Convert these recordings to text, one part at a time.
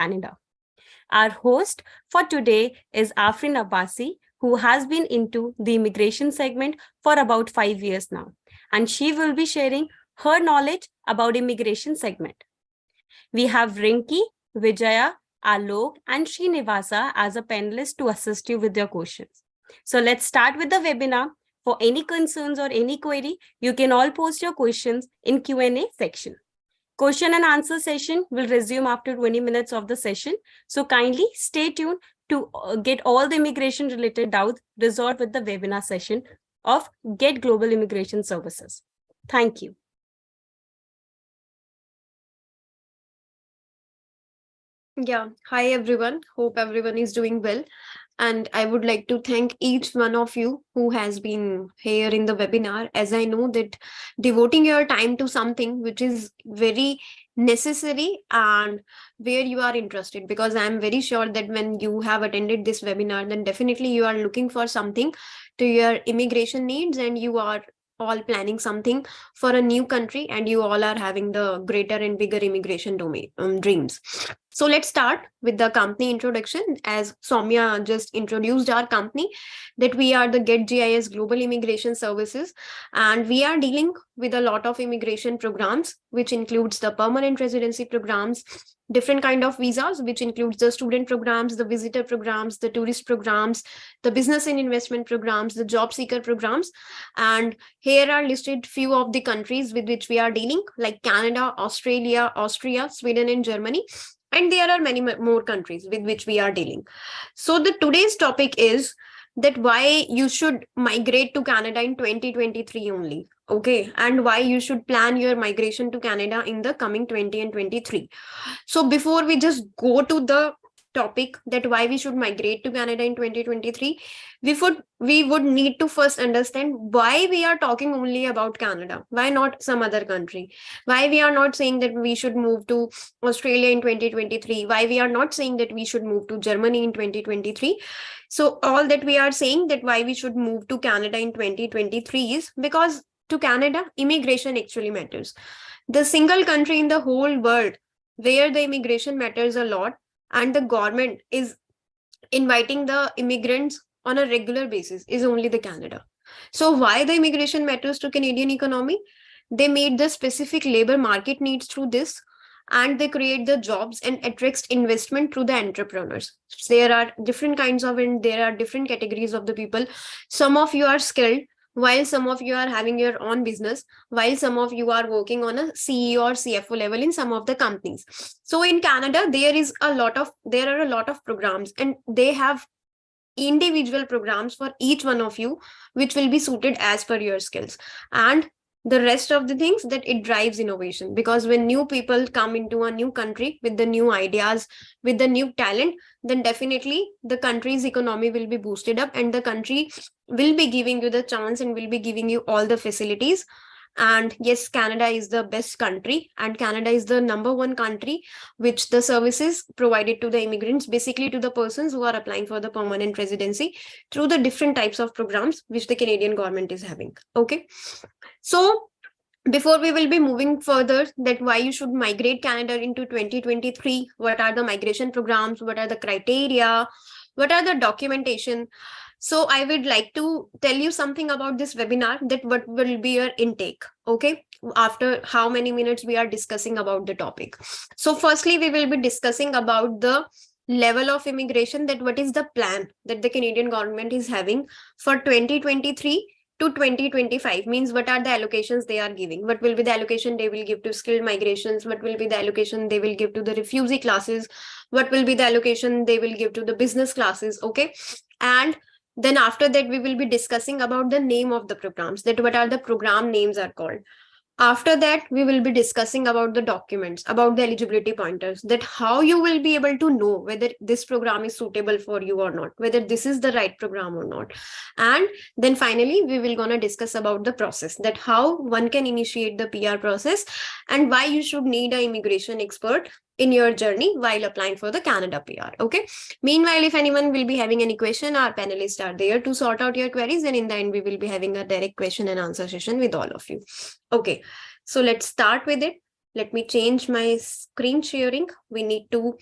Canada. Our host for today is Afrin Abbasi, who has been into the immigration segment for about 5 years now, and she will be sharing her knowledge about immigration segment. We have Rinki, Vijaya, Alok, and Srinivasa as a panelist to assist you with your questions. So let's start with the webinar. For any concerns or any query, you can all post your questions in Q&A section. Question and answer session will resume after 20 minutes of the session. So kindly stay tuned to get all the immigration related doubts resolved with the webinar session of Get Global Immigration Services. Thank you. Yeah, hi everyone. Hope everyone is doing well. And I would like to thank each one of you who has been here in the webinar, as I know that devoting your time to something which is very necessary and where you are interested, because I'm very sure that when you have attended this webinar, then definitely you are looking for something to your immigration needs, and you are all planning something for a new country, and you all are having the greater and bigger immigration domain dreams. So let's start with the company introduction. As Soumya just introduced our company, that we are the GetGIS Global Immigration Services, and we are dealing with a lot of immigration programs, which includes the permanent residency programs, different kind of visas, which includes the student programs, the visitor programs, the tourist programs, the business and investment programs, the job seeker programs. And here are listed few of the countries with which we are dealing, like Canada, Australia, Austria, Sweden, and Germany. And there are many more countries with which we are dealing. So the today's topic is that why you should migrate to Canada in 2023 only. Okay. And why you should plan your migration to Canada in the coming 20 and 23. So before we just go to the topic that why we should migrate to Canada in 2023, we would need to first understand why we are talking only about Canada. Why not some other country? Why we are not saying that we should move to Australia in 2023? Why we are not saying that we should move to Germany in 2023? So all that we are saying that why we should move to Canada in 2023 is because to Canada, immigration actually matters. The single country in the whole world where the immigration matters a lot, and the government is inviting the immigrants on a regular basis, is only the Canada. So why the immigration matters to Canadian economy? They made the specific labor market needs through this, and they create the jobs and attracts investment through the entrepreneurs. There are different kinds of, and there are different categories of the people. Some of you are skilled, while some of you are having your own business, while some of you are working on a CEO or CFO level in some of the companies. So in Canada, there are a lot of programs, and they have individual programs for each one of you, which will be suited as per your skills. And the rest of the things, that it drives innovation, because when new people come into a new country with the new ideas, with the new talent, then definitely the country's economy will be boosted up, and the country will be giving you the chance and will be giving you all the facilities. And yes, Canada is the best country, and Canada is the number one country which the services provided to the immigrants, basically to the persons who are applying for the permanent residency, through the different types of programs which the Canadian government is having. Okay. So before we will be moving further, that why you should migrate Canada into 2023, what are the migration programs, what are the criteria, what are the documentation. So I would like to tell you something about this webinar, that what will be your intake. Okay. After how many minutes we are discussing about the topic. So firstly, we will be discussing about the level of immigration, that what is the plan that the Canadian government is having for 2023 to 2025, means what are the allocations they are giving, what will be the allocation they will give to skilled migrations, what will be the allocation they will give to the refugee classes, what will be the allocation they will give to the business classes. Okay. And then after that, we will be discussing about the name of the programs, that what are the program names are called. After that, we will be discussing about the documents, about the eligibility pointers, that how you will be able to know whether this program is suitable for you or not, whether this is the right program or not. And then finally, we will gonna discuss about the process, that how one can initiate the PR process, and why you should need an immigration expert in your journey while applying for the Canada PR. Okay. Meanwhile, if anyone will be having any question, our panelists are there to sort out your queries, and in the end, we will be having a direct question and answer session with all of you. Okay, so let's start with it. Let me change my screen sharing. We need to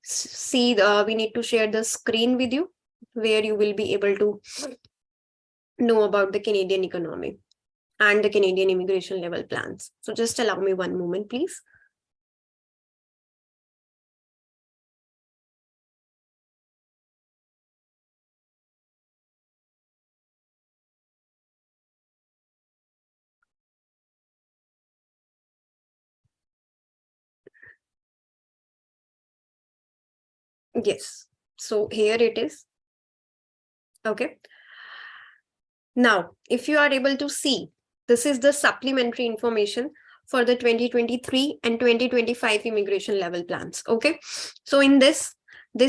see, we need to share the screen with you where you will be able to know about the Canadian economy and the Canadian immigration level plans. So just allow me one moment, please. Yes. So here it is. Okay. Now, if you are able to see, this is the supplementary information for the 2023 and 2025 immigration level plans. Okay. So in this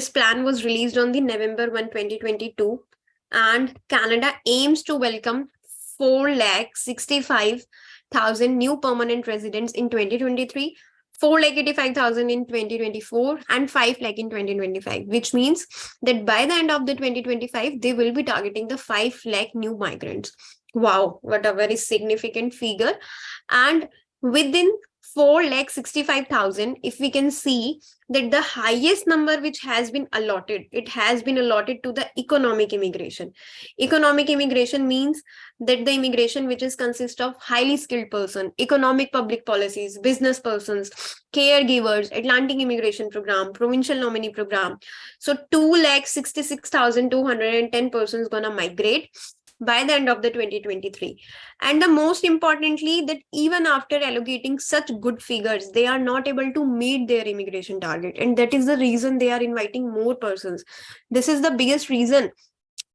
plan was released on the November 1, 2022, and Canada aims to welcome 4,65,000 new permanent residents in 2023, 4,85,000 in 2024, and 5 lakh in 2025, which means that by the end of the 2025, they will be targeting the 5 lakh new migrants. Wow, what a very significant figure. And within 4,65,000, if we can see that the highest number which has been allotted, it has been allotted to the economic immigration. Economic immigration means that the immigration which is consist of highly skilled person, economic public policies, business persons, caregivers, Atlantic immigration program, provincial nominee program. So 2,66,210 persons gonna migrate by the end of the 2023. And the most importantly, that even after allocating such good figures, they are not able to meet their immigration target, and that is the reason they are inviting more persons. This is the biggest reason.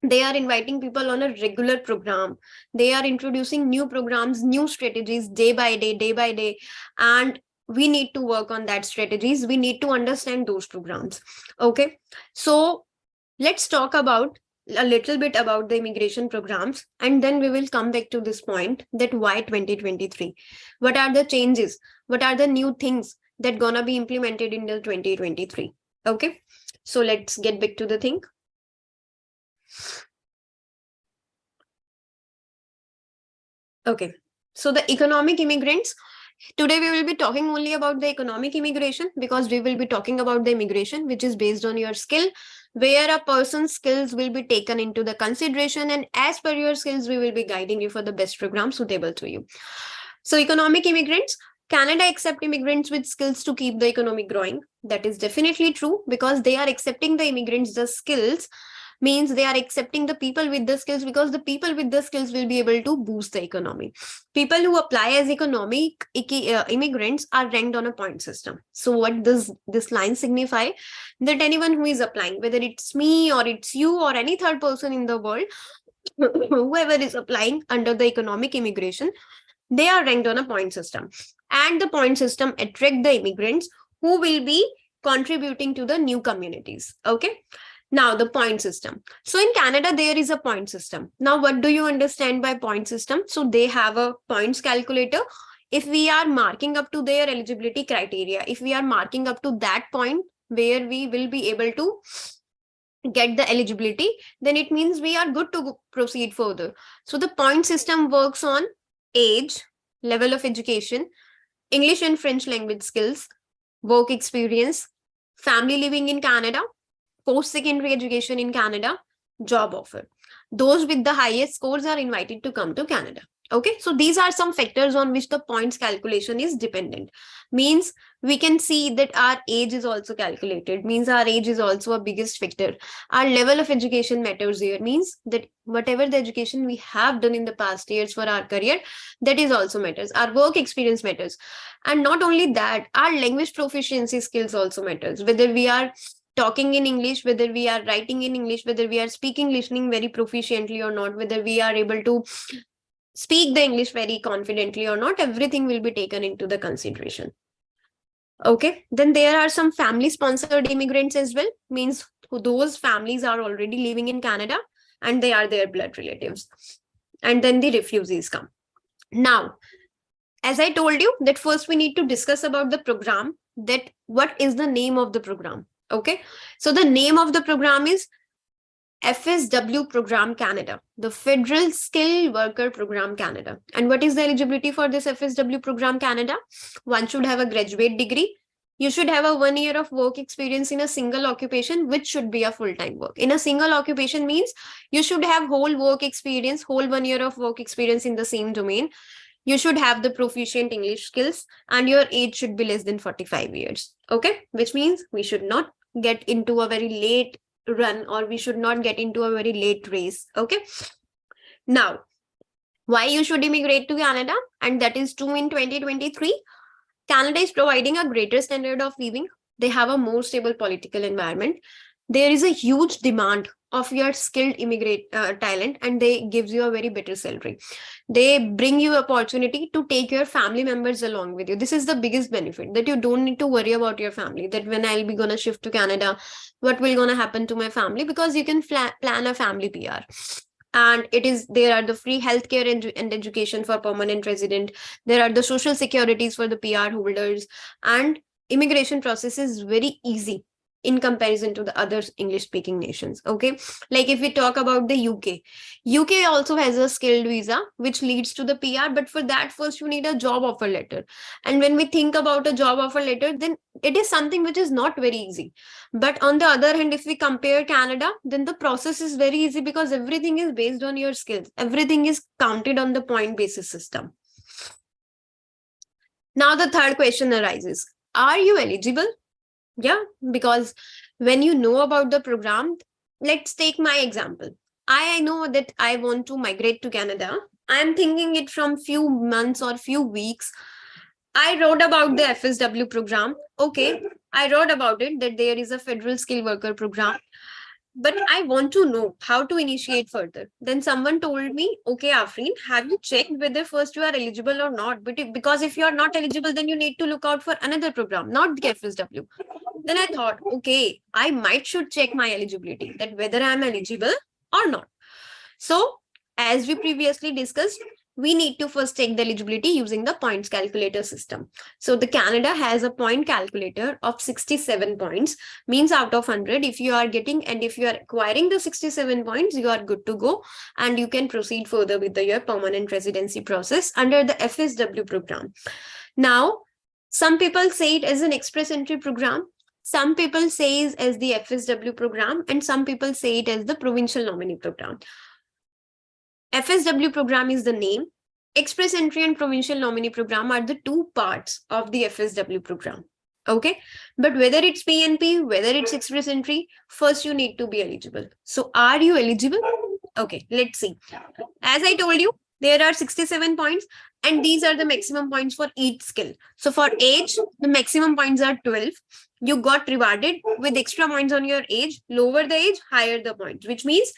They are inviting people on a regular program. They are introducing new programs, new strategies, day by day, and we need to work on that strategies. We need to understand those programs. Okay, so let's talk about a little bit about the immigration programs, and then we will come back to this point, that why 2023, what are the changes, what are the new things that gonna be implemented in the 2023. Okay, so let's get back to the thing. Okay, so the economic immigrants, today we will be talking only about the economic immigration, because we will be talking about the immigration which is based on your skill, where a person's skills will be taken into the consideration, and as per your skills, we will be guiding you for the best program suitable to you. So economic immigrants, Canada accept immigrants with skills to keep the economy growing. That is definitely true, because they are accepting the immigrants, the skills, means they are accepting the people with the skills, because the people with the skills will be able to boost the economy. People who apply as economic immigrants are ranked on a point system. So what does this line signify? That anyone who is applying, whether it's me or it's you or any third person in the world, whoever is applying under the economic immigration, they are ranked on a point system, and the point system attract the immigrants who will be contributing to the new communities. Okay, now the point system. So in Canada, there is a point system. Now, what do you understand by point system? So they have a points calculator. If we are marking up to their eligibility criteria, if we are marking up to that point where we will be able to get the eligibility, then it means we are good to proceed further. So the point system works on age, level of education, English and French language skills, work experience, family living in Canada, post-secondary education in Canada, job offer. Those with the highest scores are invited to come to Canada. Okay, so these are some factors on which the points calculation is dependent. Means we can see that our age is also calculated, means our age is also a biggest factor. Our level of education matters here, means that whatever the education we have done in the past years for our career, that is also matters. Our work experience matters. And not only that, our language proficiency skills also matters. Whether we are talking in English, whether we are writing in English, whether we are speaking, listening very proficiently or not, whether we are able to speak the English very confidently or not, everything will be taken into the consideration. Okay, then there are some family sponsored immigrants as well, means those families are already living in Canada and they are their blood relatives. And then the refugees come. Now, as I told you, that first we need to discuss about the program, that what is the name of the program. Okay, so the name of the program is FSW Program Canada, the Federal Skilled Worker Program Canada. And what is the eligibility for this FSW Program Canada? One should have a graduate degree, You should have a 1 year of work experience in a single occupation, which should be a full-time work. In a single occupation means you should have whole work experience, whole 1 year of work experience in the same domain. You should have the proficient English skills, and your age should be less than 45 years. Okay, which means we should not get into a very late run, or we should not get into a very late race. Okay, now why you should immigrate to Canada, and that is true in 2023. Canada is providing a greater standard of living. They have a more stable political environment. There is a huge demand of your skilled immigrant talent, and they gives you a very better salary. They bring you opportunity to take your family members along with you. This is the biggest benefit, that you don't need to worry about your family, that when I'll be gonna shift to Canada, what will gonna happen to my family, because you can plan a family PR. And there are the free healthcare and education for permanent resident. There are the social securities for the PR holders, and immigration process is very easy in comparison to the other English speaking nations. Okay, like if we talk about the UK also has a skilled visa which leads to the PR, but for that first you need a job offer letter. And when we think about a job offer letter, then it is something which is not very easy. But on the other hand, if we compare Canada, then the process is very easy, because everything is based on your skills. Everything is counted on the point basis system. Now the third question arises: are you eligible? Yeah, because when you know about the program, let's take my example. I know that I want to migrate to Canada. I'm thinking it from few months or few weeks. I wrote about the FSW program. Okay, I wrote about it, that there is a federal skilled worker program, but I want to know how to initiate further. Then someone told me, okay, Afreen, have you checked whether first you are eligible or not? Because if you are not eligible, then you need to look out for another program, not the FSW. Then I thought, okay, I might should check my eligibility, that whether I am eligible or not. So, as we previously discussed, we need to first check the eligibility using the points calculator system. So the Canada has a point calculator of 67 points, means out of 100, if you are getting, and if you are acquiring the 67 points, you are good to go, and you can proceed further with your permanent residency process under the FSW program. Now, some people say it as an express entry program. Some people say it as the FSW program, and some people say it as the provincial nominee program. FSW program is the name. Express entry and provincial nominee program are the two parts of the FSW program. Okay, but whether it's PNP, whether it's express entry, first you need to be eligible. So are you eligible? Okay, let's see. As I told you, there are 67 points, and these are the maximum points for each skill. So for age, the maximum points are 12. You got rewarded with extra points on your age. Lower the age, higher the points, which means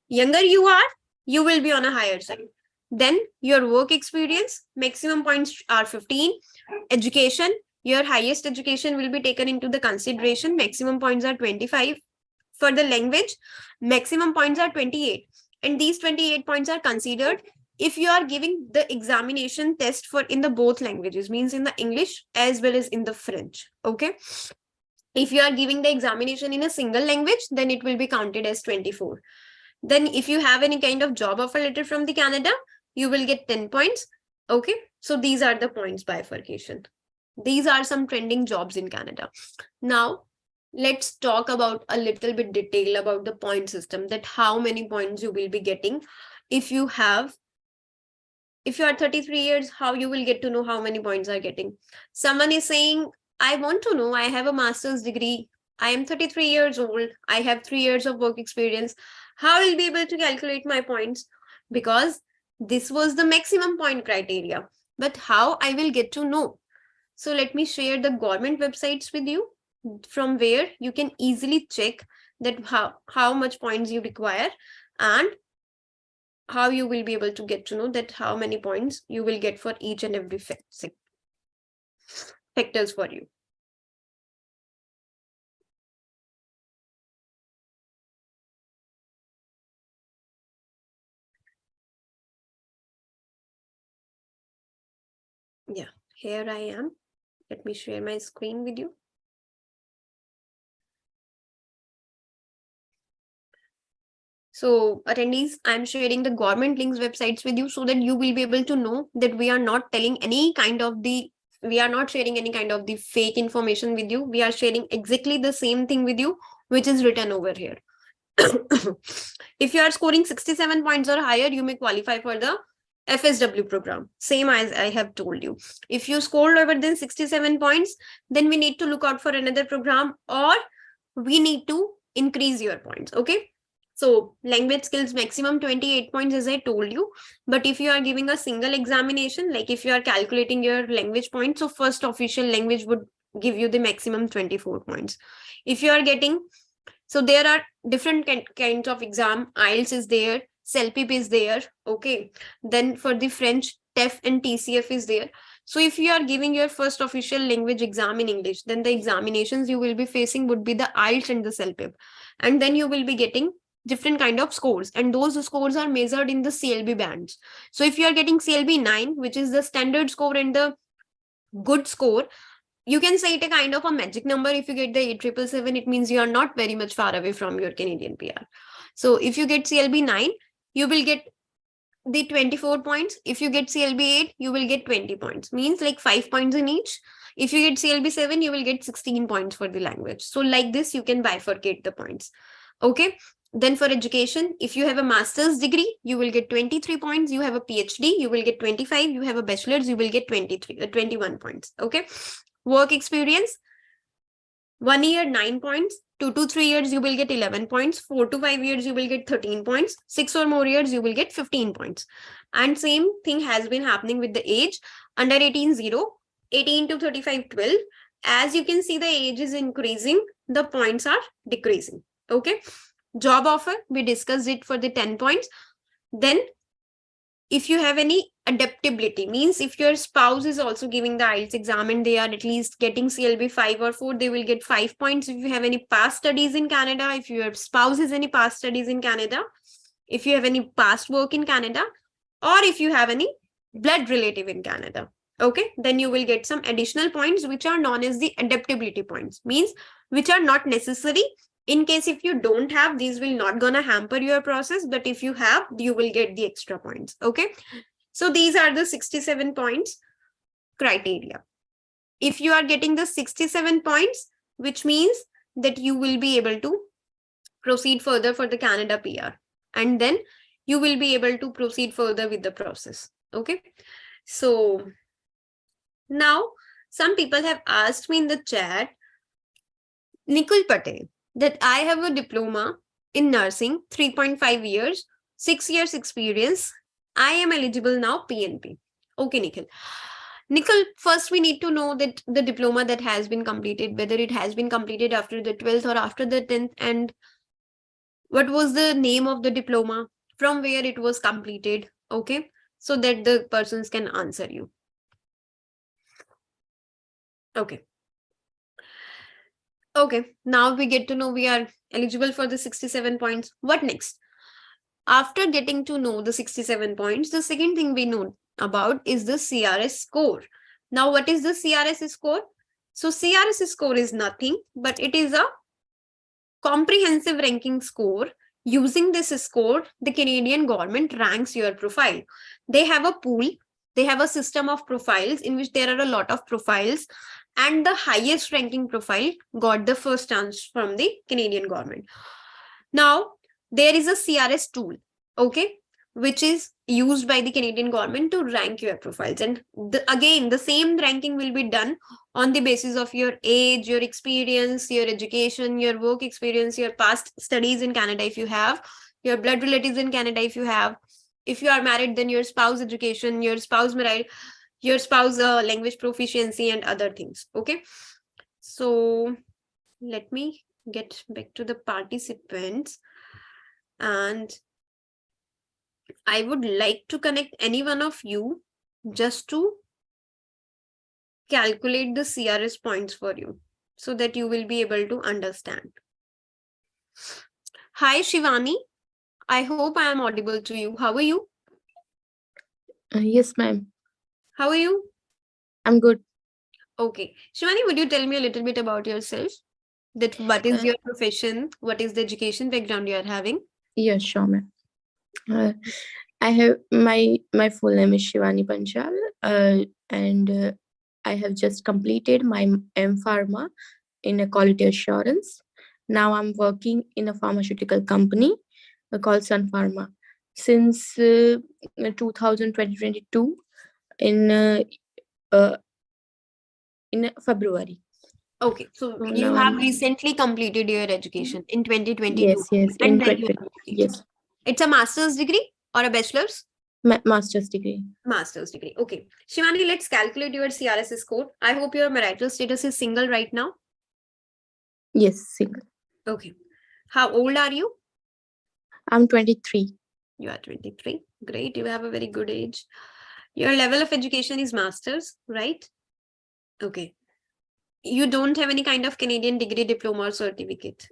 younger you are, you will be on a higher side. Then your work experience, maximum points are 15. Education, your highest education will be taken into the consideration. Maximum points are 25. For the language, maximum points are 28. And these 28 points are considered if you are giving the examination test for in the both languages, means in the English as well as in the French. Okay. If you are giving the examination in a single language, then it will be counted as 24. Then if you have any kind of job offer letter from the Canada, you will get 10 points. Okay, so these are the points bifurcation. These are some trending jobs in Canada. Now, let's talk about a little bit detail about the point system, that how many points you will be getting if you are 33 years, how you will get to know how many points are getting. Someone is saying, I want to know, I have a master's degree, I am 33 years old, I have 3 years of work experience. How will be able to calculate my points? Because this was the maximum point criteria. But how I will get to know? So let me share the government websites with you, from where you can easily check that how much points you require, and how you will be able to get to know that how many points you will get for each and every factors for you. Yeah, here I am. Let me share my screen with you. So attendees, I'm sharing the government links websites with you, so that you will be able to know that we are not telling any kind of the We are not sharing any kind of the fake information with you. We are sharing exactly the same thing with you, which is written over here. If you are scoring 67 points or higher, you may qualify for the FSW program. Same as I have told you. If you scored lower than 67 points, then we need to look out for another program, or we need to increase your points. Okay. So language skills maximum 28 points, as I told you. But if you are giving a single examination, like if you are calculating your language points, so first official language would give you the maximum 24 points. If you are getting, so there are different kinds of exam. IELTS is there, CELPIP is there. Okay. Then for the French, TEF and TCF is there. So if you are giving your first official language exam in English, then the examinations you will be facing would be the IELTS and the CELPIP. And then you will be getting different kind of scores, and those scores are measured in the CLB bands. So if you are getting CLB 9, which is the standard score and the good score, you can say it a kind of a magic number. If you get the 8777, it means you are not very much far away from your Canadian PR. So if you get CLB 9, you will get the 24 points. If you get CLB 8, you will get 20 points, means like 5 points in each. If you get CLB 7, you will get 16 points for the language. So like this, you can bifurcate the points. Okay. Then for education, if you have a master's degree, you will get 23 points. You have a PhD, you will get 25. You have a bachelor's, you will get 21 points. Okay. Work experience, 1 year, 9 points. 2 to 3 years, you will get 11 points. 4 to 5 years, you will get 13 points. 6 or more years, you will get 15 points. And same thing has been happening with the age. Under 18, 0. 18 to 35, 12. As you can see, the age is increasing. The points are decreasing. Okay. Job offer, we discussed it for the 10 points. Then if you have any adaptability, means if your spouse is also giving the IELTS exam and they are at least getting CLB 5 or 4, they will get 5 points. If you have any past studies in Canada, if your spouse has any past studies in Canada, if you have any past work in Canada, or if you have any blood relative in Canada, okay, then you will get some additional points, which are known as the adaptability points, means which are not necessary. In case if you don't have, these will not gonna hamper your process, but if you have, you will get the extra points. Okay. So these are the 67 points criteria. If you are getting the 67 points, which means that you will be able to proceed further for the Canada PR, and then you will be able to proceed further with the process. Okay. So now some people have asked me in the chat, Nikul Patel, that I have a diploma in nursing, 3.5 years, 6 years experience. I am eligible now PNP. Okay, Nikhil. Nikhil, first we need to know that the diploma that has been completed, whether it has been completed after the 12th or after the 10th, and what was the name of the diploma, from where it was completed. Okay, so that the persons can answer you. Okay. Okay, now we get to know we are eligible for the 67 points. What next? After getting to know the 67 points, the second thing we know about is the CRS score. Now, what is the CRS score? So CRS score is nothing, but it is a comprehensive ranking score. Using this score, the Canadian government ranks your profile. They have a pool, they have a system of profiles in which there are a lot of profiles, and the highest ranking profile got the first chance from the Canadian government. Now, there is a CRS tool, okay, which is used by the Canadian government to rank your profiles. And again, the same ranking will be done on the basis of your age, your experience, your education, your work experience, your past studies in Canada if you have, your blood relatives in Canada if you have. If you are married, then your spouse education, your spouse married, your spouse language proficiency, and other things. Okay. So let me get back to the participants, and I would like to connect any one of you just to calculate the CRS points for you so that you will be able to understand. Hi, Shivani. I hope I am audible to you. How are you? Yes, ma'am. How are you? I'm good. Okay. Shivani, would you tell me a little bit about yourself? That what is your profession? What is the education background you are having? Yes, sure, ma'am. I have my full name is Shivani Panchal, and I have just completed my M-Pharma in a quality assurance. Now I'm working in a pharmaceutical company called Sun Pharma since 2022 in uh, in February. Okay, so So you now have I'm recently completed your education in 2022, yes and in then you 2020 have completed. yes It's a master's degree or a bachelor's? master's degree. Master's degree. Okay. Shivani, let's calculate your CRS score. I hope your marital status is single right now. Yes, single. Okay. How old are you? I'm 23. You are 23. Great. You have a very good age. Your level of education is master's, right? Okay. You don't have any kind of Canadian degree, diploma, or certificate.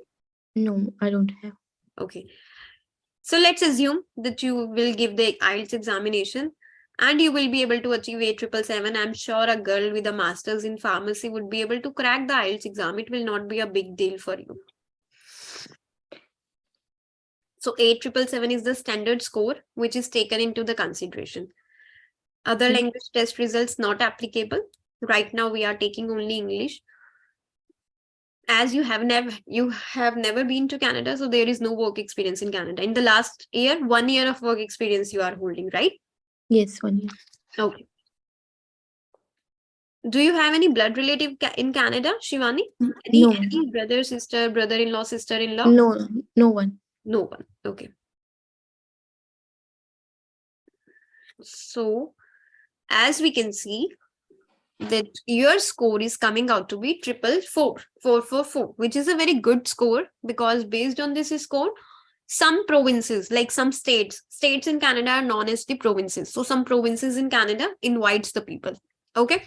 No, I don't have. Okay. So let's assume that you will give the IELTS examination and you will be able to achieve 8777. I'm sure a girl with a master's in pharmacy would be able to crack the IELTS exam. It will not be a big deal for you. So 8777 is the standard score which is taken into the consideration. Other language test results not applicable. Right now we are taking only English. As you have never been to Canada, so there is no work experience in Canada. In the last year, 1 year of work experience you are holding, right? Yes, 1 year. Okay. Do you have any blood relative in Canada, Shivani? No. Any brother, sister, brother-in-law, sister-in-law? No, no one. No one. Okay. So, as we can see, that your score is coming out to be 444, which is a very good score, because based on this score, some provinces, like some states in Canada are known as the provinces. So some provinces in Canada invites the people. Okay.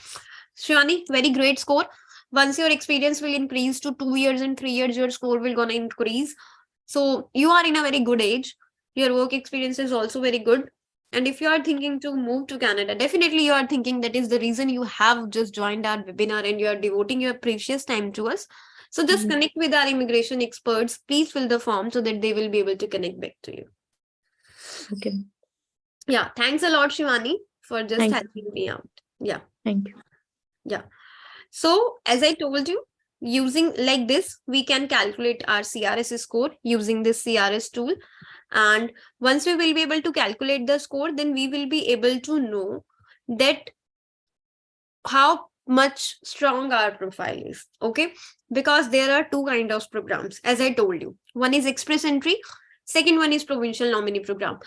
Shivani, very great score. Once your experience will increase to 2 years and 3 years, your score will gonna increase. So you are in a very good age. Your work experience is also very good. And if you are thinking to move to Canada, definitely you are thinking that is the reason you have just joined our webinar and you are devoting your precious time to us. So just connect with our immigration experts. Please fill the form so that they will be able to connect back to you. Okay. Yeah. Thanks a lot, Shivani, for just Thank helping me out. Yeah. Thank you. Yeah. So as I told you, using like this, we can calculate our CRS score using this CRS tool. And once we will be able to calculate the score, then we will be able to know that how much strong our profile is. Okay. Because there are two kinds of programs, as I told you. One is express entry. Second one is provincial nominee program.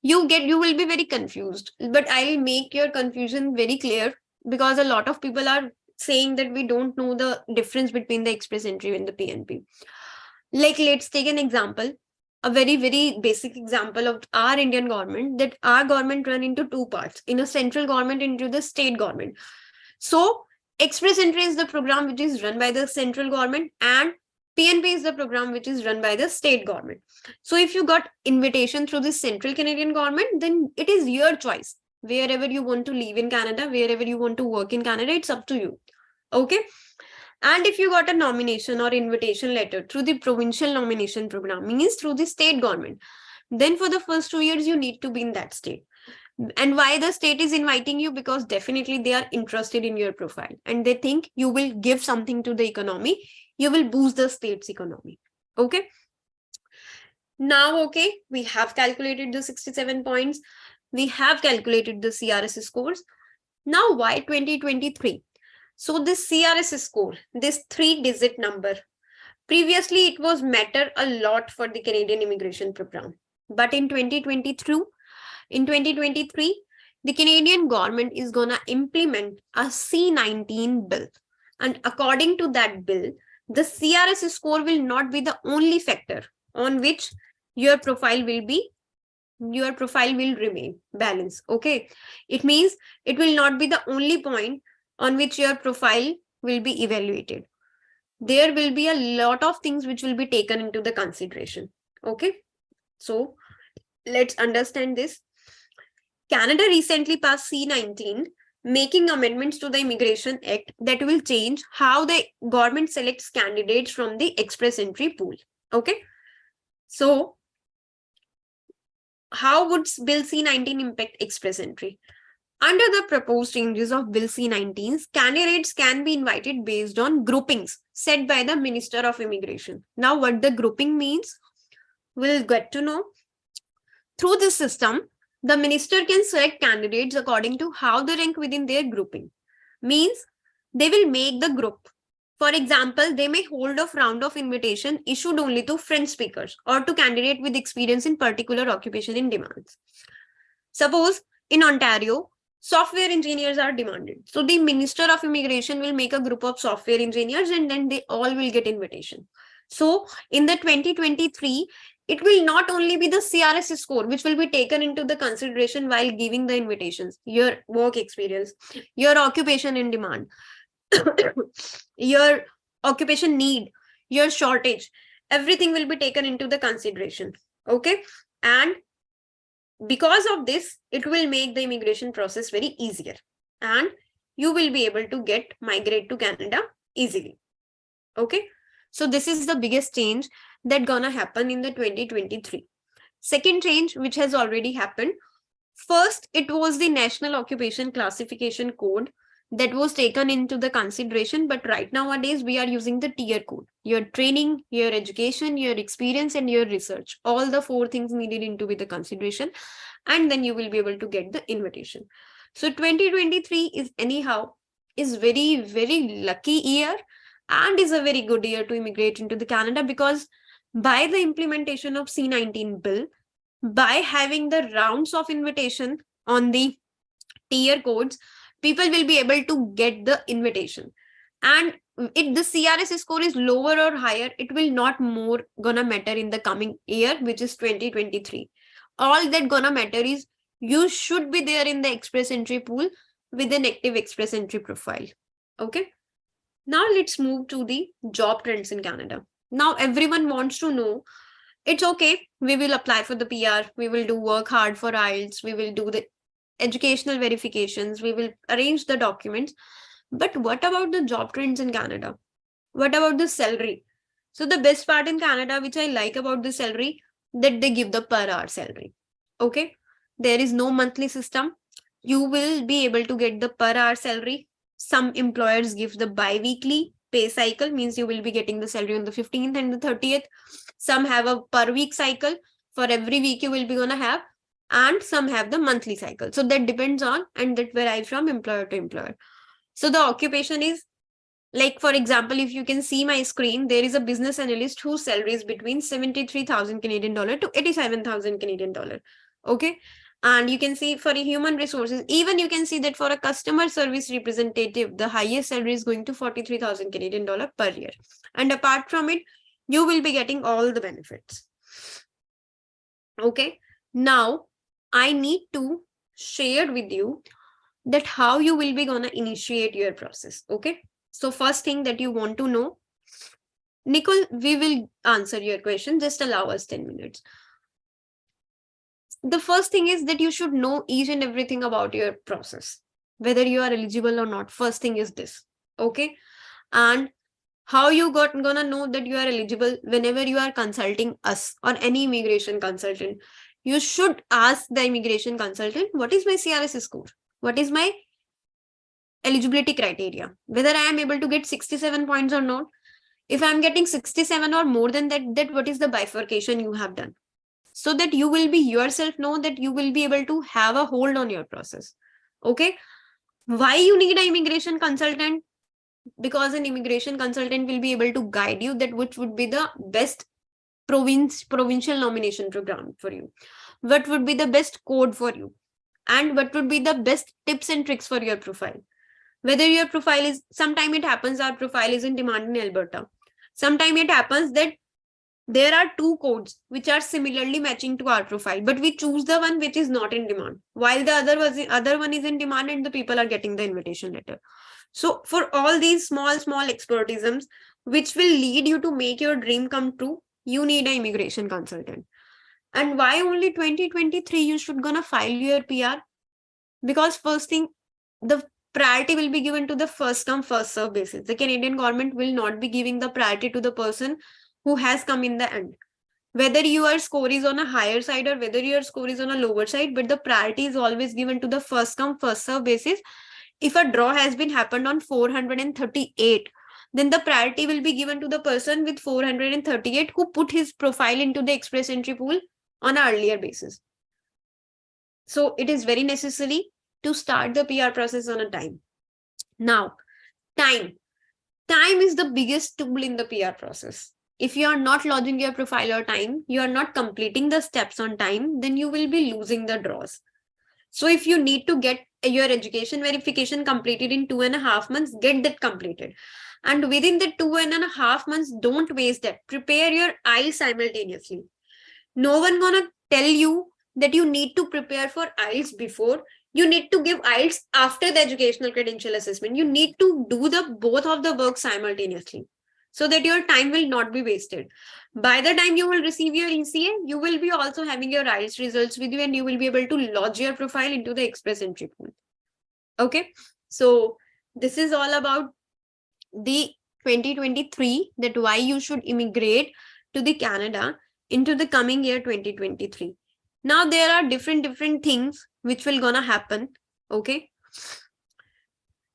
You will be very confused, but I'll make your confusion very clear, because a lot of people are saying that we don't know the difference between the express entry and the PNP. Like, let's take an example, a very, very basic example of our Indian government, that our government run into two parts, in a central government, into the state government. So express entry is the program which is run by the central government, and PNP is the program which is run by the state government. So if you got invitation through the central Canadian government, then it is your choice. Wherever you want to live in Canada, wherever you want to work in Canada, it's up to you. Okay. And if you got a nomination or invitation letter through the provincial nomination program, means through the state government, then for the first 2 years, you need to be in that state. And why the state is inviting you? Because definitely they are interested in your profile and they think you will give something to the economy. You will boost the state's economy. Okay. Now, okay, we have calculated the 67 points. We have calculated the CRS scores. Now, why 2023? So this CRS score, this 3-digit number, previously it was matter a lot for the Canadian immigration program. But in 2023, the Canadian government is going to implement a C-19 bill. And according to that bill, the CRS score will not be the only factor on which your profile will remain balanced. Okay. It means it will not be the only point on which your profile will be evaluated. There will be a lot of things which will be taken into the consideration. Okay. So let's understand this. Canada recently passed C-19, making amendments to the Immigration Act that will change how the government selects candidates from the express entry pool. Okay. So how would Bill C-19 impact express entry? Under the proposed changes of Bill C-19, candidates can be invited based on groupings set by the Minister of Immigration. Now, what the grouping means, we'll get to know. Through this system, the minister can select candidates according to how they rank within their grouping. Means they will make the group. For example, they may hold a round of invitation issued only to French speakers or to candidate with experience in particular occupation in demands. Suppose in Ontario, software engineers are demanded. So the Minister of Immigration will make a group of software engineers and then they all will get invitation. So in the 2023, it will not only be the CRS score, which will be taken into the consideration while giving the invitations, your work experience, your occupation in demand, your occupation need, your shortage, everything will be taken into the consideration. Okay. And because of this, it will make the immigration process very easier and you will be able to get migrate to Canada easily. Okay. So this is the biggest change that gonna happen in the 2023. Second change, which has already happened. First, it was the National Occupation Classification Code that was taken into the consideration. But right nowadays, we are using the tier code. Your training, your education, your experience, and your research. All the four things needed into with the consideration. And then you will be able to get the invitation. So 2023 is very, very lucky year and is a very good year to immigrate into the Canada, because by the implementation of C-19 bill, by having the rounds of invitation on the tier codes, people will be able to get the invitation. And if the CRS score is lower or higher, it will not more gonna matter in the coming year, which is 2023. All that gonna matter is you should be there in the express entry pool with an active express entry profile. Okay. Now let's move to the job trends in Canada. Now everyone wants to know, it's okay, we will apply for the PR, we will do work hard for IELTS, we will do the educational verifications, we will arrange the documents. But what about the job trends in Canada? What about the salary? So the best part in Canada, which I like about the salary, that they give the per hour salary. Okay. There is no monthly system. You will be able to get the per hour salary. Some employers give the bi-weekly pay cycle, means you will be getting the salary on the 15th and the 30th. Some have a per week cycle. For every week you will be gonna have, and some have the monthly cycle. So that depends on, and that varies from employer to employer. So the occupation is, like, for example, if you can see my screen, there is a business analyst whose salary is between 73,000 Canadian dollar to 87,000 Canadian dollar. Okay. And you can see for a human resources, even you can see that for a customer service representative, the highest salary is going to 43,000 Canadian dollar per year. And apart from it, you will be getting all the benefits. Okay. Now, I need to share with you that how you will be gonna initiate your process. Okay. So first thing that you want to know, Nicole, we will answer your question. Just allow us 10 minutes. The first thing is that you should know each and everything about your process, whether you are eligible or not. First thing is this. Okay. And how you gonna know that you are eligible? Whenever you are consulting us or any immigration consultant, you should ask the immigration consultant, what is my CRS score? What is my eligibility criteria? Whether I am able to get 67 points or not. If I'm getting 67 or more than that, what is the bifurcation you have done? So that you will be yourself know that you will be able to have a hold on your process. Okay. Why you need an immigration consultant? Because an immigration consultant will be able to guide you that which would be the best provincial nomination program for you, what would be the best code for you, and what would be the best tips and tricks for your profile. Whether your profile is, sometime it happens our profile is in demand in Alberta. Sometime it happens that there are two codes which are similarly matching to our profile, but we choose the one which is not in demand, while the other one is in demand and the people are getting the invitation letter. So for all these small expertisms which will lead you to make your dream come true, you need an immigration consultant. And why only 2023 you should gonna file your PR? Because first thing, the priority will be given to the first come first serve basis. The Canadian government will not be giving the priority to the person who has come in the end. whether your score is on a higher side or whether your score is on a lower side, but the priority is always given to the first come first serve basis. If a draw has been happened on 438, then the priority will be given to the person with 438 who put his profile into the express entry pool on an earlier basis. So it is very necessary to start the PR process on a time. Now, time. Time is the biggest tool in the PR process. If you are not lodging your profile on time, you are not completing the steps on time, then you will be losing the draws. So if you need to get your education verification completed in 2.5 months, get that completed. And within the 2.5 months, don't waste that. Prepare your IELTS simultaneously. No one gonna tell you that you need to prepare for IELTS before. You need to give IELTS after the educational credential assessment. You need to do the both of the work simultaneously so that your time will not be wasted. By the time you will receive your ECA, you will be also having your IELTS results with you and you will be able to lodge your profile into the express entry pool. Okay, so this is all about the 2023, that why you should immigrate to the Canada into the coming year 2023. Now there are different things which will gonna happen. Okay,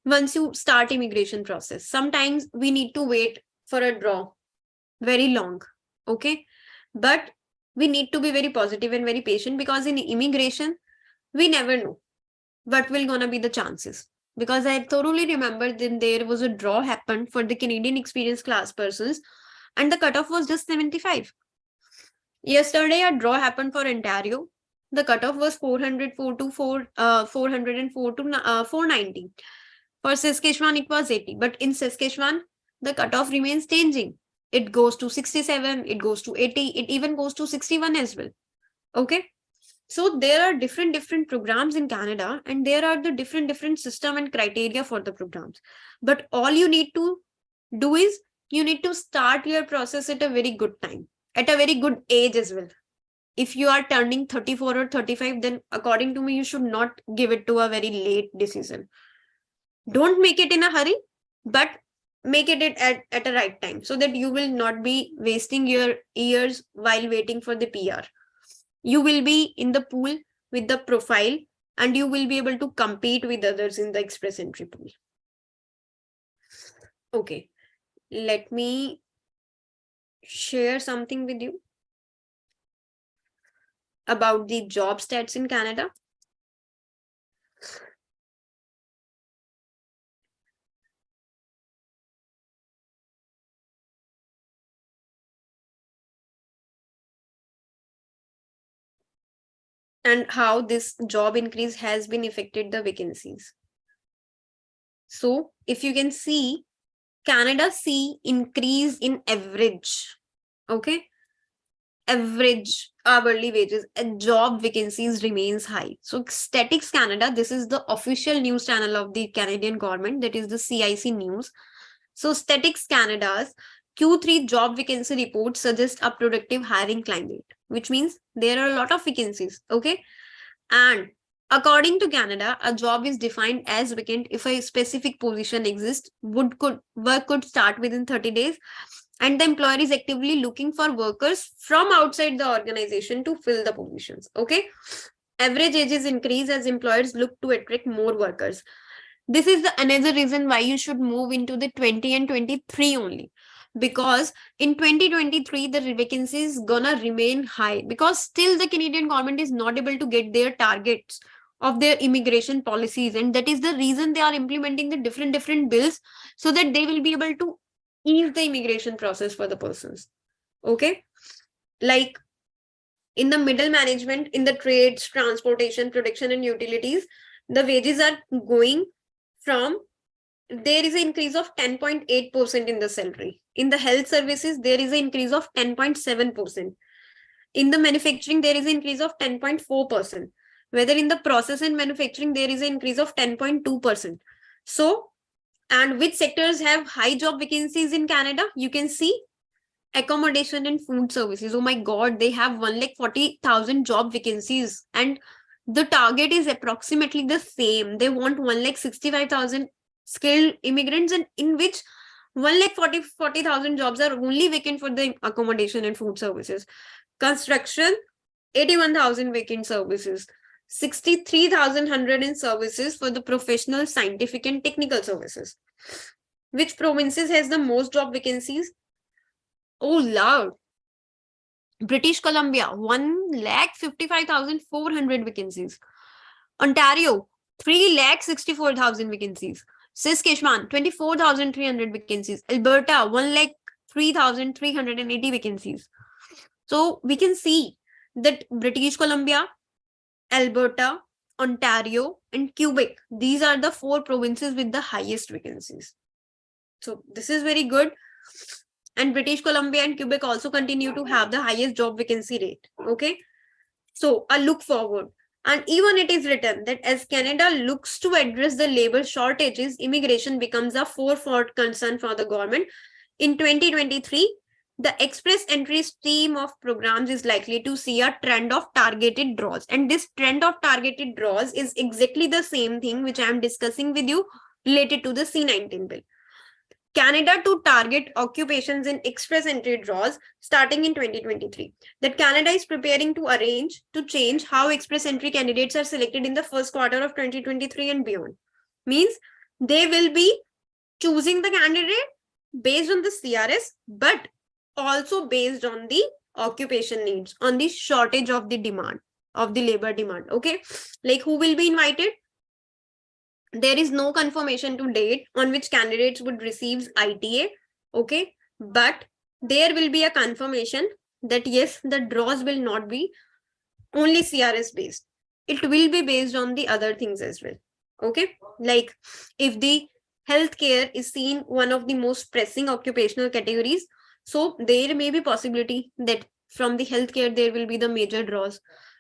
once you start immigration process, sometimes we need to wait for a draw very long. Okay, but we need to be very positive and very patient, because in immigration we never know what will gonna be the chances. Because I thoroughly remember then there was a draw happened for the Canadian experienced class persons and the cutoff was just 75. Yesterday a draw happened for Ontario. The cutoff was 404 to 404 to 490. For Saskatchewan it was 80, but in Saskatchewan the cutoff remains changing. It goes to 67, it goes to 80, it even goes to 61 as well. Okay, so there are different programs in Canada, and there are the different system and criteria for the programs. But all you need to do is you need to start your process at a very good time, at a very good age as well. If you are turning 34 or 35, then according to me, you should not give it to a very late decision. Don't make it in a hurry, but make it at a right time so that you will not be wasting your years while waiting for the PR. You will be in the pool with the profile and you will be able to compete with others in the express entry pool. Okay, let me share something with you about the job stats in Canada. And how this job increase has been affected the vacancies. So if you can see, Canada see increase in average, okay, average hourly wages and job vacancies remains high. So Statistics Canada, this is the official news channel of the Canadian government, that is the CIC News. So Statistics Canada's Q3 job vacancy report suggests a productive hiring climate, which means there are a lot of vacancies, okay? And according to Canada, a job is defined as vacant if a specific position exists, work could start within 30 days, and the employer is actively looking for workers from outside the organization to fill the positions, okay? Average ages increase as employers look to attract more workers. This is another reason why you should move into the 20 and 23 only, because in 2023 the vacancy is gonna remain high, because still the Canadian government is not able to get their targets of their immigration policies, and that is the reason they are implementing the different bills so that they will be able to ease the immigration process for the persons. Okay, like in the middle management, in the trades, transportation, production and utilities, the wages are going from, there is an increase of 10.8% in the salary. In the health services, there is an increase of 10.7%. In the manufacturing, there is an increase of 10.4%. Whether in the process and manufacturing, there is an increase of 10.2%. So, and which sectors have high job vacancies in Canada? You can see accommodation and food services. Oh my God, they have 1,40,000 job vacancies, and the target is approximately the same. They want 1,65,000 skilled immigrants, and in which 1,40,000 jobs are only vacant for the accommodation and food services. Construction, 81,000 vacant services. 63,100 in services for the professional, scientific and technical services. Which provinces has the most job vacancies? Oh, loud. British Columbia, 1,55,400 vacancies. Ontario, 3,64,000 vacancies. Saskatchewan, 24,300 vacancies. Alberta, 1,03,380 vacancies. So we can see that British Columbia, Alberta, Ontario, and Quebec, these are the 4 provinces with the highest vacancies. So this is very good. And British Columbia and Quebec also continue to have the highest job vacancy rate. Okay. So a look forward. And even it is written that as Canada looks to address the labor shortages, immigration becomes a forefront concern for the government. In 2023, the express entry stream of programs is likely to see a trend of targeted draws. And this trend of targeted draws is exactly the same thing which I am discussing with you related to the C-19 bill. Canada to target occupations in express entry draws starting in 2023. That Canada is preparing to arrange to change how express entry candidates are selected in the first quarter of 2023 and beyond. Means they will be choosing the candidate based on the CRS, but also based on the occupation needs, on the shortage of the demand, of the labor demand. Okay, like who will be invited? There is no confirmation to date on which candidates would receive ITA. Okay, but there will be a confirmation that yes, the draws will not be only CRS based. It will be based on the other things as well. Okay, like if the healthcare is seen one of the most pressing occupational categories, so there may be possibility that from the healthcare there will be the major draws,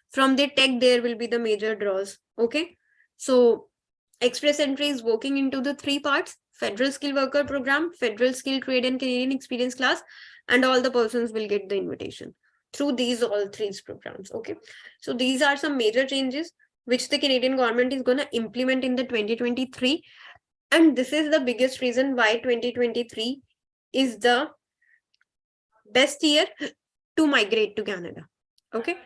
from the tech there will be the major draws. Okay, so express entry is working into the 3 parts: federal skill worker program, federal skill trade and Canadian experience class, and all the persons will get the invitation through these all 3 programs. Okay, so these are some major changes which the Canadian government is going to implement in the 2023, and this is the biggest reason why 2023 is the best year to migrate to Canada. Okay,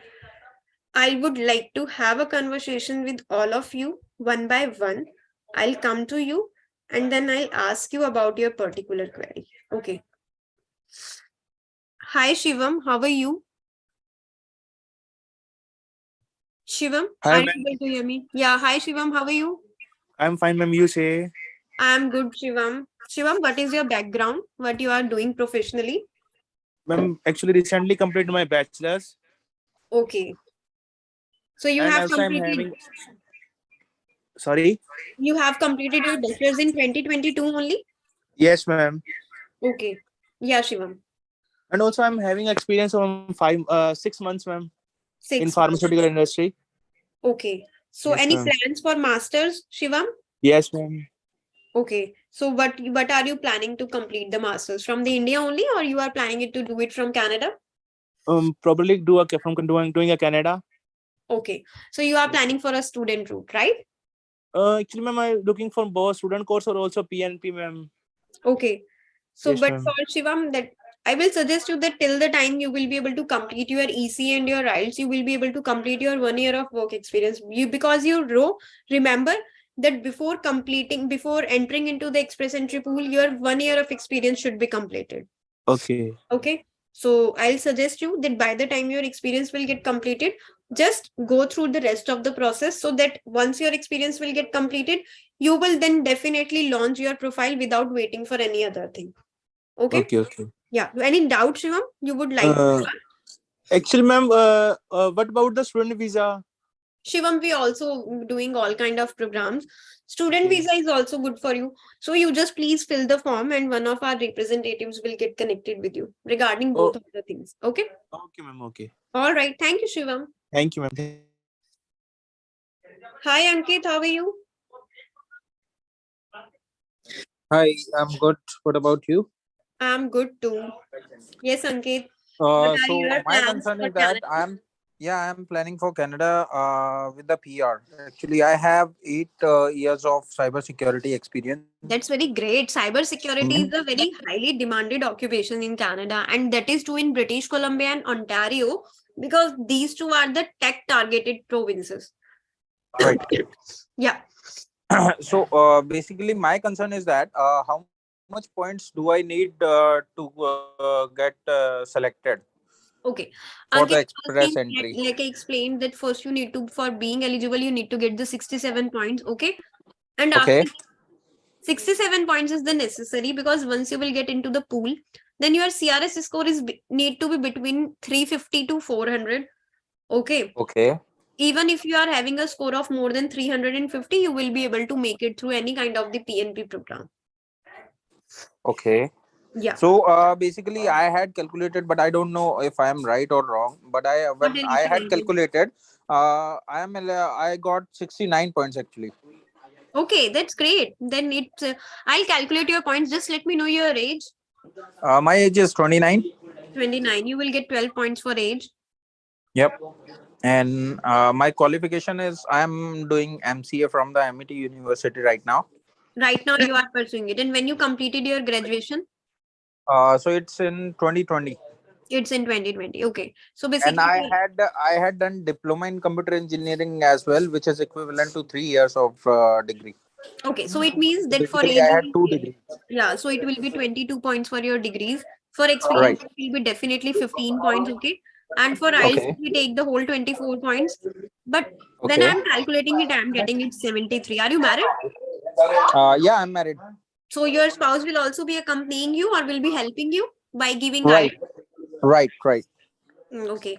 I would like to have a conversation with all of you one by one. I'll come to you and then I'll ask you about your particular query. Okay. Hi Shivam, how are you? Shivam, Hi, are you ma'am. able to hear me? Yeah, hi Shivam, how are you? I'm fine, ma'am. You say? I'm good, Shivam. Shivam, what is your background? What you are doing professionally? Ma'am, actually recently completed my bachelor's. Okay. So you And have also I'm completed having, sorry? your bachelor's in 2022 only? Yes, ma'am. Okay. Yeah, Shivam. And also I'm having experience on 6 months, ma'am, in 6 months. pharmaceutical industry. Okay. So Yes, any ma'am. plans for masters, Shivam? Yes, ma'am. Okay. So what are you planning to complete the masters from the India only, or you are planning it to do it from Canada? Probably doing a Canada. Okay. So you are planning for a student route, right? Actually, ma'am, I'm looking for both student course or also PNP, ma'am. Okay. So, Yes, but ma'am. for Shivam, that I will suggest you that till the time you will be able to complete your EC and your IELTS, you will be able to complete your 1 year of work experience. Because you remember that before entering into the express entry pool, your 1 year of experience should be completed. Okay. Okay. So I'll suggest you that by the time your experience will get completed, just go through the rest of the process so that once your experience will get completed, you will then definitely launch your profile without waiting for any other thing. Okay. Okay. Yeah. Any doubt, Shivam? You would like to Uh, ask? Actually, ma'am, what about the student visa? Shivam, we also doing all kind of programs. Student Okay. visa is also good for you. So you just please fill the form and one of our representatives will get connected with you regarding both Oh, of the things. Okay. okay, ma'am. Okay. All right. Thank you, Shivam. Thank you, ma'am. Hi, Ankit. How are you? Hi, I'm good. What about you? I'm good too. Yes, Ankit. What are So your my plans concern for is that Canada? Yeah, I'm planning for Canada with the PR. Actually, I have 8 years of cybersecurity experience. That's very great. Mhm. Cybersecurity is a very highly demanded occupation in Canada, and that is true in British Columbia and Ontario because these two are the tech targeted provinces. Right. Yeah. So basically, my concern is that how much points do I need to get selected Okay. for the Ankit, express first thing, entry? like I explained, that first you need to, for being eligible, you need to get the 67 points. Okay. And Okay. after 67 points is the necessary because once you will get into the pool, then your CRS score is need to be between 350 to 400. Okay. Okay. Even if you are having a score of more than 350, you will be able to make it through any kind of the PNP program. Okay. Yeah. So basically, I had calculated, but I don't know if I am right or wrong. But What when else I can I had do? calculated, I got 69 points actually. Okay, that's great. Then I'll calculate your points. Just let me know your age. My age is 29. 29. You will get 12 points for age. Yep. And my qualification is I'm doing MCA from the MIT University right now. Right now, you are pursuing it. And when you completed your graduation, So it's in 2020. it's in 2020. Okay. So And basically, I had done diploma in computer engineering as well, which is equivalent to 3 years of degree. okay. So it means So that for basically, age, I had two degrees. yeah. So it will be 22 points for your degrees. For experience, Right. it will be definitely 15 points. Okay. And for IELTS, Okay. we take the whole 24 points. But when Okay. I'm calculating it, I'm getting it 73. Are you married? Yeah, I'm married. So your spouse will also be accompanying you or will be helping you by giving Right. guidance? Right. Right. Okay.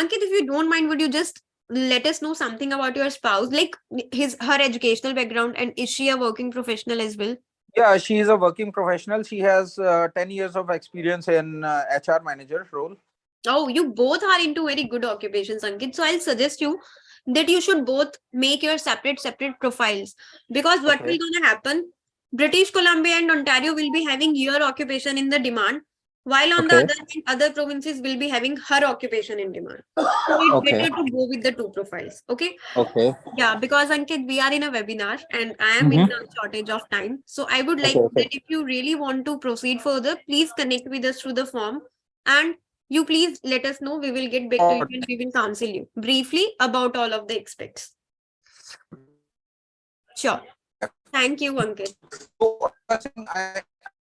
Ankit, if you don't mind, would you just let us know something about your spouse, like her educational background, and is she a working professional as well? Yeah, she is a working professional. She has 10 years of experience in HR manager role. Oh, you both are into very good occupations, Ankit. So I'll suggest you that you should both make your separate profiles because what will Okay. gonna happen? British Columbia and Ontario will be having your occupation in the demand, while on the Okay. other hand, other provinces will be having her occupation in demand. So it's Okay. better to go with the two profiles. Okay. Okay. Yeah, because Ankit, we are in a webinar and I am in Mm-hmm. a shortage of time. So I would Okay. like Okay. that if you really want to proceed further, please connect with us through the form and you please let us know. We will get back to you Got and we will counsel you briefly about all of the aspects. Sure. Thank you, Ankit. So I think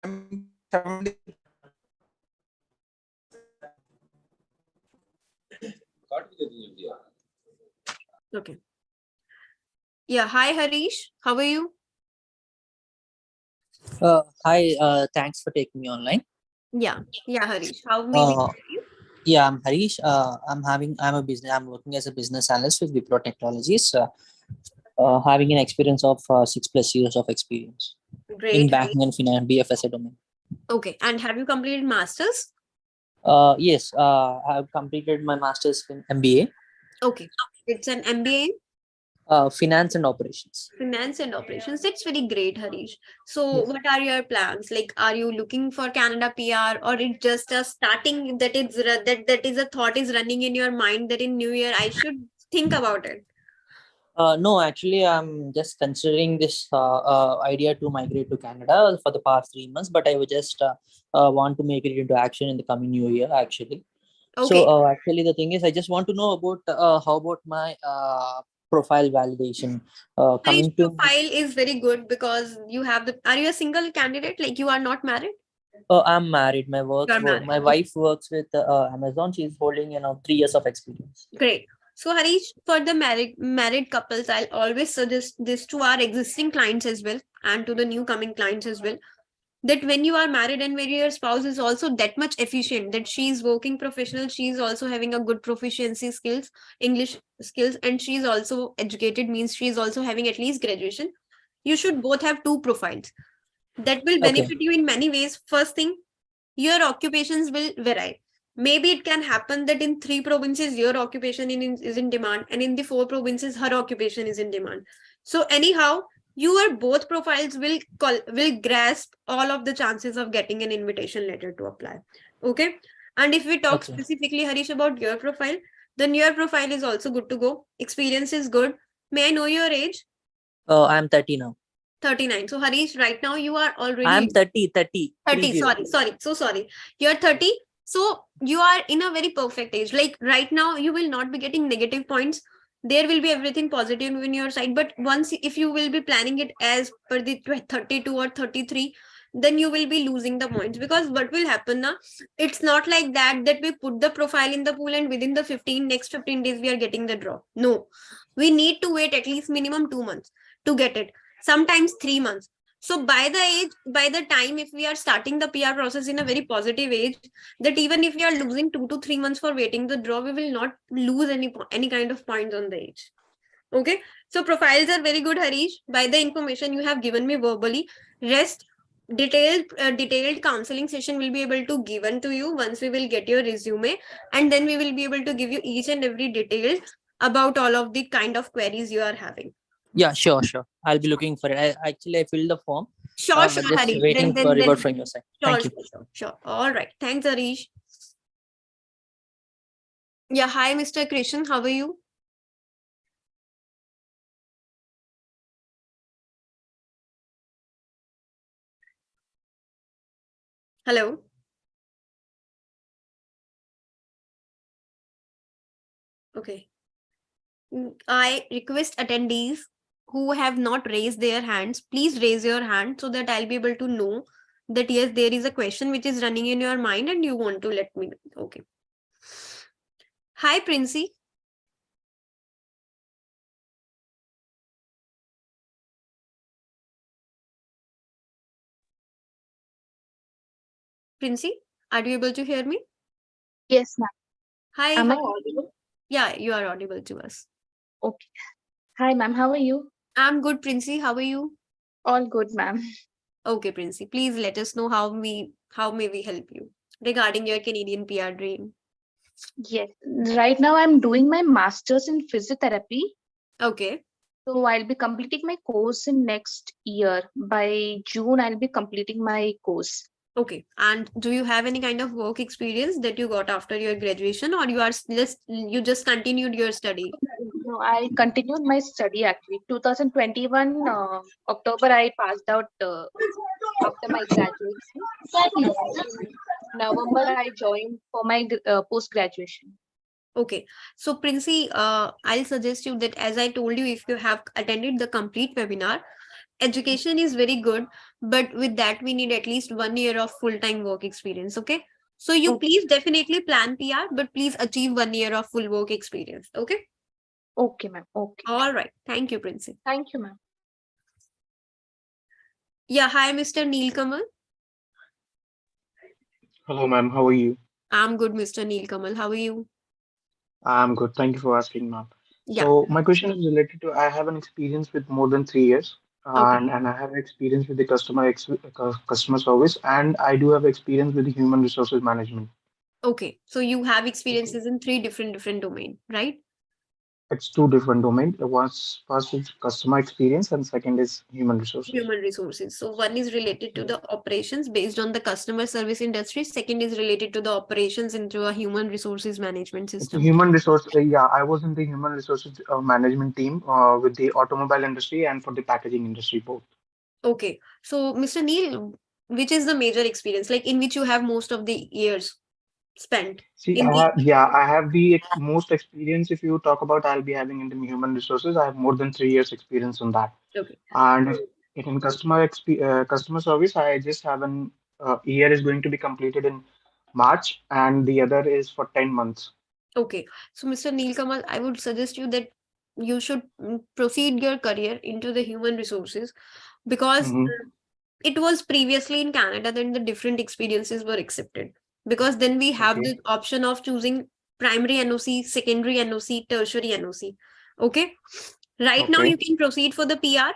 I'm 70. Okay. Yeah. Hi, Harish. How are you? Hi, thanks for taking me online. Yeah. Yeah, Harish. How may we Uh, help you? yeah, I'm Harish. I'm working as a business analyst with Wipro Technologies, having an experience of 6+ years of experience in Great, Harish. banking and finance, BFSA domain. Okay. And have you completed masters? Yes, I've completed my master's in MBA, Okay. It's an MBA. finance and operations. Finance and operations. That's very great, Harish. So, what are your plans? Like, are you looking for Canada PR, or it just a starting that that is a thought is running in your mind that in New Year I should think about it? No, actually, I'm just considering this idea to migrate to Canada for the past 3 months, but I would just want to make it into action in the coming new year, actually. So Okay, actually, the thing is, I just want to know about how about my profile validation Harish, coming to. profile is very good because you have the. Are you a single candidate? Like you are not married? I'm married. You are married. My wife works with Amazon. She's holding 3 years of experience. Great. So Harish, for the married couples, I'll always suggest this to our existing clients as well and to the new coming clients as well. That when you are married and when your spouse is also that much efficient, that she is working professional, she is also having a good proficiency skills, English skills, and she is also educated, means she is also having at least graduation. You should both have two profiles. That will Okay. benefit you in many ways. First thing, your occupations will vary. Maybe it can happen that in three provinces your occupation is in demand, and in the four provinces her occupation is in demand. So anyhow, your both profiles will grasp all of the chances of getting an invitation letter to apply. Okay. And if we talk Okay. specifically, Harish, about your profile, Then your profile is also good to go. Experience is good. May I know your age? I'm 30 now. 39. So Harish, right now you are already I'm 30. 30. 30. Sorry. So sorry. You're 30. So you are in a very perfect age. Like right now, you will not be getting negative points. There will be everything positive in your side. But once, if you will be planning it as per the 32 or 33, then you will be losing the points. Because what will happen now? It's not like that we put the profile in the pool and within the next 15 days we are getting the draw. No, we need to wait at least minimum 2 months to get it. Sometimes 3 months. So by the time if we are starting the PR process in a very positive age, that even if we are losing 2 to 3 months for waiting the draw, we will not lose any kind of points on the age. Okay. So profiles are very good, Harish. By the information you have given me verbally, rest detailed counseling session will be able to given to you once we will get your resume, and then we will be able to give you each and every detail about all of the kind of queries you are having. Yeah, sure. I'll be looking for it. I filled the form. Sure, Just Harish. waiting for report from your side. Thank you. Sure. All right. Thanks, Harish. Yeah. Hi, Mr. Krishan. How are you? Hello. Okay. I request attendees who have not raised their hands, please raise your hand so that I'll be able to know that yes, there is a question which is running in your mind and you want to let me know. Okay. Hi, Princey. Princey, are you able to hear me? Yes, ma'am. Hi. Am I how are you? audible? Yeah, you are audible to us. Okay. Hi, ma'am. How are you? I'm good, Princey. How are you? All good, ma'am. Okay, Princey. Please let us know how may we help you regarding your Canadian PR dream. Yes. Right now, I'm doing my master's in physiotherapy. Okay. So I'll be completing my course in next year. By June, I'll be completing my course. Okay. And do you have any kind of work experience that you got after your graduation, or you just continued your study? No, I continued my study actually. 2021 October, I passed out after my graduation. In November, I joined for my post graduation. Okay. So, Princey, I'll suggest you that, as I told you, if you have attended the complete webinar, education is very good, but with that, we need at least 1 year of full-time work experience. Okay. So, you Okay. please definitely plan PR, but please achieve 1 year of full work experience. Okay. Okay, ma'am. Okay. All right. Thank you, Princey. Thank you, ma'am. Yeah. Hi, Mr. Neil Kamal. Hello, ma'am. How are you? I'm good, Mr. Neil Kamal. How are you? I'm good. Thank you for asking, ma'am. Yeah. So my question is related to I have an experience with more than 3 years, Okay. and I have experience with the customer service, and I do have experience with the human resources management. Okay. So you have Okay. experiences in three different domain, right? It's two different domains. First is customer experience, and second is human resources. Human resources. So one is related to Yeah. the operations based on the customer service industry. Second is related to the operations into a human resources management It's a system. human resource. Yeah, I was in the human resources management team with the automobile industry and for the packaging industry both. Okay. So Mr. Neil, which is the major experience, like in which you have most of the years spent See, in the I have the most experience. If you talk about, I'll be having in the human resources. I have more than 3 years experience on that. okay. And in customer service, I just have an year is going to be completed in March, and the other is for 10 months. Okay. So Mr. Neil Kamal, I would suggest you that you should proceed your career into the human resources, because Mm-hmm. it was previously in Canada, then the different experiences were accepted, because then we have Okay. the option of choosing primary NOC, secondary NOC, tertiary NOC. Okay. Right now you Okay. can proceed for the PR,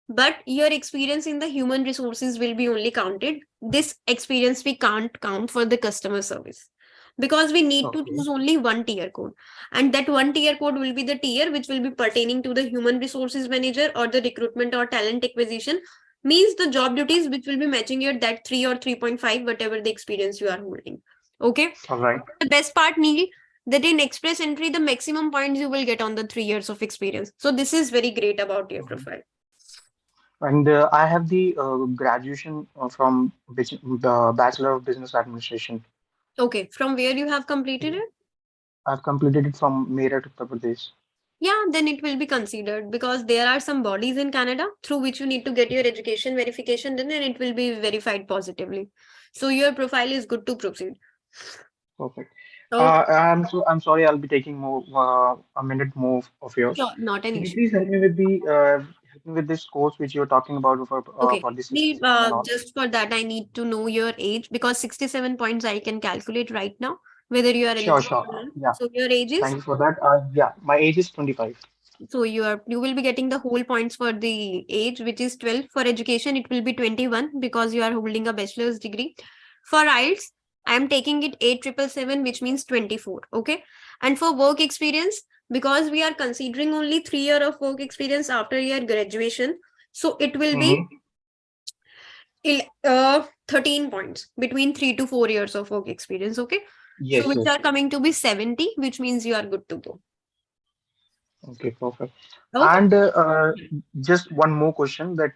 but your experience in the human resources will be only counted. This experience we can't count for the customer service, because we need to Okay. choose only one tier code, and that one tier code will be the tier which will be pertaining to the human resources manager or the recruitment or talent acquisition, means the job duties which will be matching your that 3 or 3.5, whatever the experience you are holding. Okay. All right. The best part, Neil, that in express entry, the maximum points you will get on the 3 years of experience. So this is very great about your profile. And I have the graduation from the Bachelor of Business Administration. Okay, from where you have completed it? I've completed it from Meerut, Uttar Pradesh. Yeah, then it will be considered because there are some bodies in Canada through which you need to get your education verification done and it will be verified positively. So your profile is good to proceed. Perfect. Okay, I'm sorry, I'll be taking more a minute more of yours. sure, not an Can you issue. please help me with this course which you're talking about Okay, for the Neil, 67 and all? just for that, I need to know your age because 67 points I can calculate right now whether you are Sure, eligible sure. or not. Yeah, So your age is, thank you for that. Yeah, my age is 25. so you will be getting the whole points for the age, which is 12. For education, it will be 21 because you are holding a bachelor's degree. For IELTS, I am taking it 8777, which means 24. Okay. And for work experience, because we are considering only 3 years of work experience after your graduation, so it will be Mm-hmm. 13 points between 3 to 4 years of work experience. Okay. So Yes, which yes. are coming to be 70, which means you are good to go. Okay, perfect. Okay. And just one more question that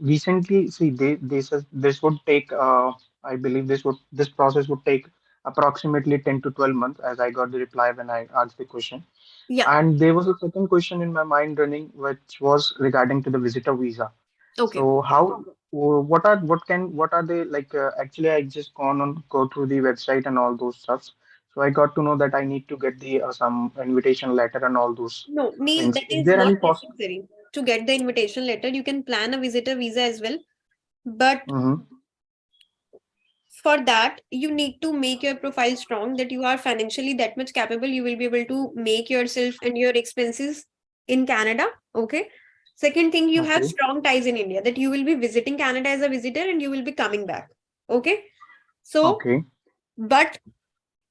recently, see, they says this would take, I believe this process would take approximately 10 to 12 months, as I got the reply when I asked the question. Yeah. And there was a second question in my mind running, which was regarding to the visitor visa. Okay. So what are they like? Actually, I just go through the website and all those stuffs. So I got to know that I need to get the some invitation letter and all those No, Neil, things. that Is is there not any poss? necessary to get the invitation letter. You can plan a visitor visa as well. But Mm-hmm. for that, you need to make your profile strong that you are financially that much capable. You will be able to make yourself and your expenses in Canada. Okay. Second thing, you have Okay. strong ties in India that you will be visiting Canada as a visitor and you will be coming back. Okay. So, Okay. but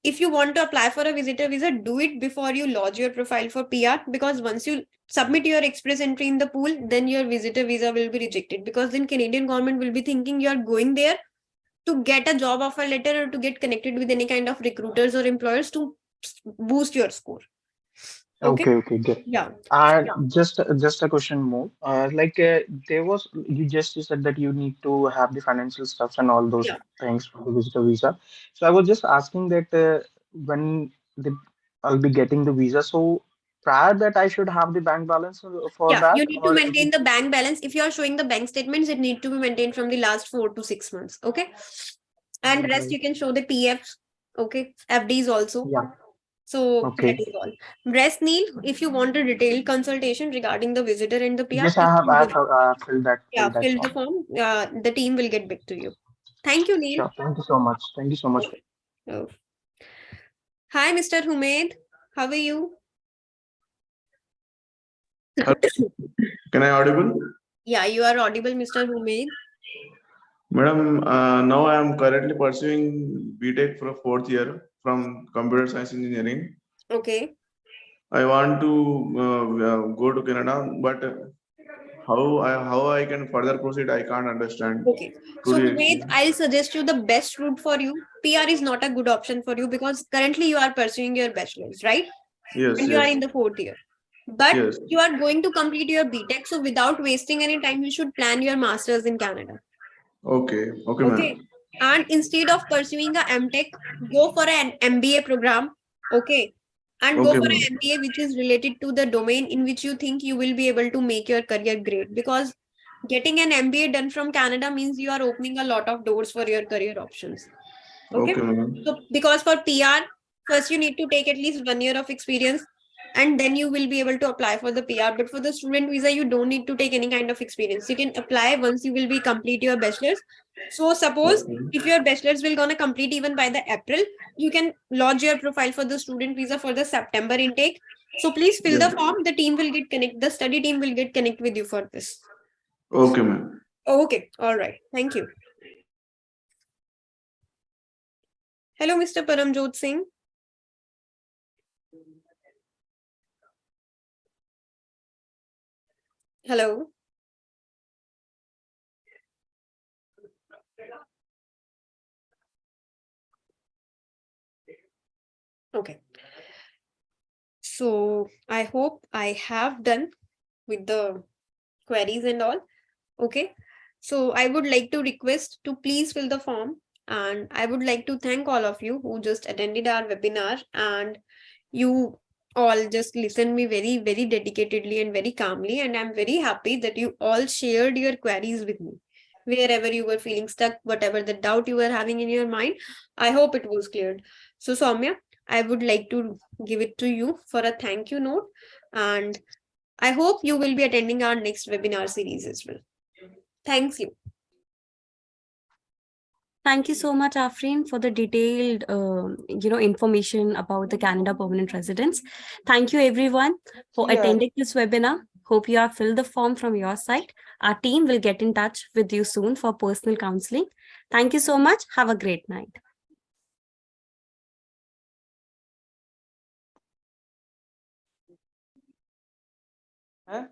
if you want to apply for a visitor visa, do it before you lodge your profile for PR because once you submit your express entry in the pool, then your visitor visa will be rejected because then Canadian government will be thinking you are going there to get a job offer letter or to get connected with any kind of recruiters or employers to boost your score. Okay. Okay. Okay. Good. Yeah. And just a question more. There was you said that you need to have the financial stuffs and all those Yeah. things for the visitor visa. So I was just asking that when the I'll be getting the visa. So prior that I should have the bank balance for Yeah. that You need to or is maintain it the bank balance. If you are showing the bank statements, it need to be maintained from the last 4 to 6 months. Okay. And right? rest you can show the PFs. Okay. FDs also. Yeah. So that Okay. is all. Rest, Neil, if you want a detailed consultation regarding the visitor and the PR, Yes, please I fill have the, filled that fill the form. form. The team will get back to you. Thank you, Neil. Sure. Thank you so much. Thank you so much. Oh. Hi, Mr. Humaid. How are you? Can I audible? Yeah, you are audible, Mr. Humaid. Madam, now I am currently pursuing BTech for a fourth year from Computer Science Engineering. Okay. I want to go to Canada, but how I can further proceed, I can't understand. Okay. Could So, you Humaid, explain? I'll suggest you the best route for you. PR is not a good option for you because currently you are pursuing your bachelor's, right? Yes, And you are yes, in the fourth year. But yes. you are going to complete your BTech. So, without wasting any time, you should plan your master's in Canada. Okay, okay, Okay. ma'am. And instead of pursuing a MTech, go for an MBA program. Okay. And go Okay, for ma'am. an MBA which is related to the domain in which you think you will be able to make your career great. Because getting an MBA done from Canada means you are opening a lot of doors for your career options. Okay. Okay, ma'am. So, because for PR, first you need to take at least 1 year of experience and then you will be able to apply for the PR. But for the student visa, you don't need to take any kind of experience. You can apply once you will be complete your bachelor's. So, suppose Okay, if your bachelor's will gonna complete even by the April, you can lodge your profile for the student visa for the September intake. So, please fill yeah. the form. The team will get connect. The study team will get connect with you for this. Okay, ma'am. Okay. All right. Thank you. Hello, Mr. Paramjot Singh. Hello. Okay. So I hope I have done with the queries and all. Okay. So I would like to request to please fill the form, and I would like to thank all of you who just attended our webinar, and you all just listened me very, very dedicatedly and very calmly, and I'm very happy that you all shared your queries with me. Wherever you were feeling stuck, whatever the doubt you were having in your mind, I hope it was cleared. So Soumya, I would like to give it to you for a thank you note, and I hope you will be attending our next webinar series as well. Thanks you. Thank you so much, Afrin, for the detailed, information about the Canada permanent residents. Thank you, everyone, for Yeah. attending this webinar. Hope you have filled the form from your side. Our team will get in touch with you soon for personal counseling. Thank you so much. Have a great night. Huh?